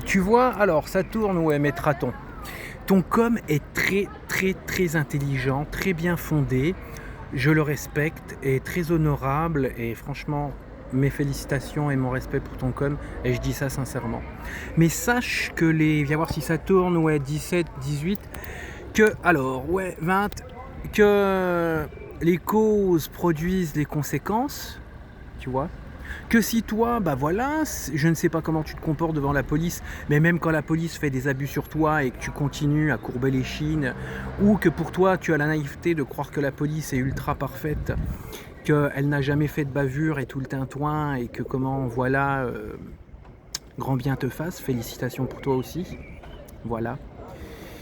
Tu vois, alors ça tourne, ouais, mais raton. Ton com est très, très, très intelligent, très bien fondé. Je le respecte et très honorable. Et franchement, mes félicitations et mon respect pour ton com. Et je dis ça sincèrement. Mais sache que viens voir si ça tourne, ouais, 17, 18. Ouais, 20. Que les causes produisent les conséquences. Tu vois, que si toi, bah voilà, je ne sais pas comment tu te comportes devant la police, mais même quand la police fait des abus sur toi et que tu continues à courber les chines, ou que pour toi tu as la naïveté de croire que la police est ultra parfaite, qu'elle n'a jamais fait de bavure et tout le tintouin, et que comment, voilà, grand bien te fasse, félicitations pour toi aussi, voilà.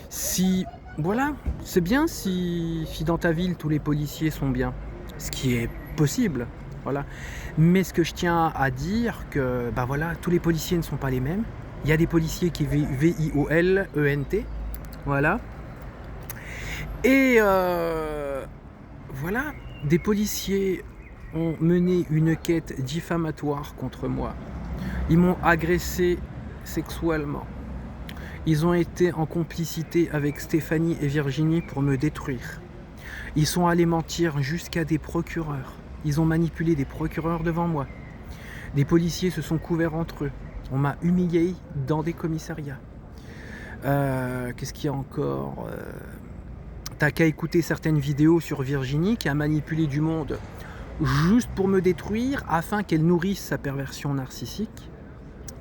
Si, voilà, c'est bien si dans ta ville tous les policiers sont bien, ce qui est possible, voilà. Mais ce que je tiens à dire que, bah voilà, tous les policiers ne sont pas les mêmes. Il y a des policiers qui VIOLENT, voilà. Et voilà, des policiers ont mené une quête diffamatoire contre moi. Ils m'ont agressé sexuellement. Ils ont été en complicité avec Stéphanie et Virginie pour me détruire. Ils sont allés mentir jusqu'à des procureurs. Ils ont manipulé des procureurs devant moi. Des policiers se sont couverts entre eux. On m'a humilié dans des commissariats. Qu'est-ce qu'il y a encore T'as qu'à écouter certaines vidéos sur Virginie qui a manipulé du monde juste pour me détruire afin qu'elle nourrisse sa perversion narcissique.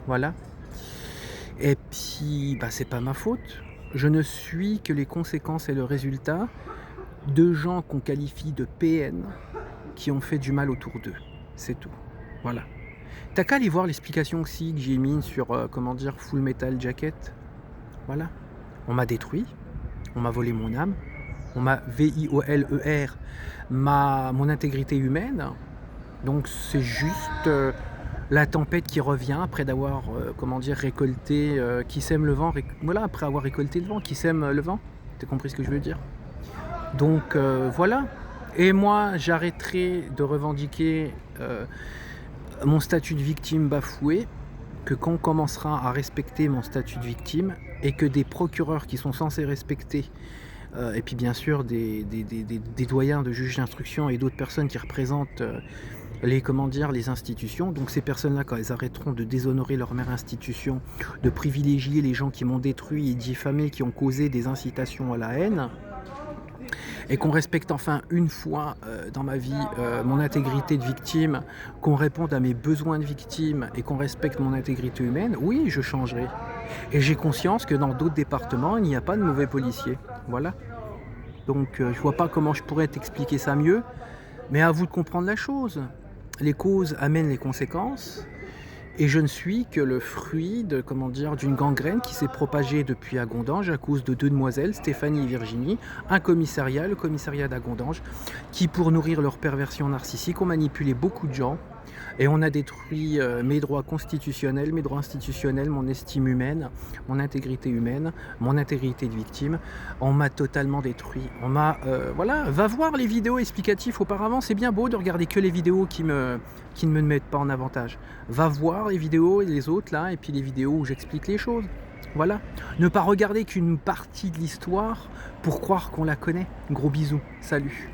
Voilà. Et puis, bah, c'est pas ma faute. Je ne suis que les conséquences et le résultat de gens qu'on qualifie de PN qui ont fait du mal autour d'eux. C'est tout. Voilà. T'as qu'à aller voir l'explication aussi que j'ai mise sur, comment dire, Full Metal Jacket. Voilà. On m'a détruit. On m'a volé mon âme. On m'a VIOLER mon intégrité humaine. Donc c'est juste la tempête qui revient après d'avoir, comment dire, récolté, qui sème le vent, voilà, après avoir récolté le vent, qui sème le vent. T'as compris ce que je veux dire? Donc voilà. Et moi, j'arrêterai de revendiquer mon statut de victime bafoué, que quand on commencera à respecter mon statut de victime, et que des procureurs qui sont censés respecter, et puis bien sûr des doyens de juges d'instruction et d'autres personnes qui représentent les institutions. Donc ces personnes-là, quand elles arrêteront de déshonorer leur mère institution, de privilégier les gens qui m'ont détruit et diffamé, qui ont causé des incitations à la haine, et qu'on respecte enfin une fois dans ma vie mon intégrité de victime, qu'on réponde à mes besoins de victime et qu'on respecte mon intégrité humaine, oui, je changerai. Et j'ai conscience que dans d'autres départements, il n'y a pas de mauvais policiers. Voilà. Donc je vois pas comment je pourrais t'expliquer ça mieux, mais à vous de comprendre la chose. Les causes amènent les conséquences. Et je ne suis que le fruit de, comment dire, d'une gangrène qui s'est propagée depuis Agondange à cause de deux demoiselles, Stéphanie et Virginie, un commissariat, le commissariat d'Agondange, qui, pour nourrir leur perversion narcissique, ont manipulé beaucoup de gens. Et on a détruit mes droits constitutionnels, mes droits institutionnels, mon estime humaine, mon intégrité humaine, mon intégrité de victime. On m'a totalement détruit. On m'a, voilà, va voir les vidéos explicatives auparavant. C'est bien beau de regarder que les vidéos qui ne me mettent pas en avantage. Va voir les vidéos et les autres là, et puis les vidéos où j'explique les choses. Voilà. Ne pas regarder qu'une partie de l'histoire pour croire qu'on la connaît. Gros bisous. Salut.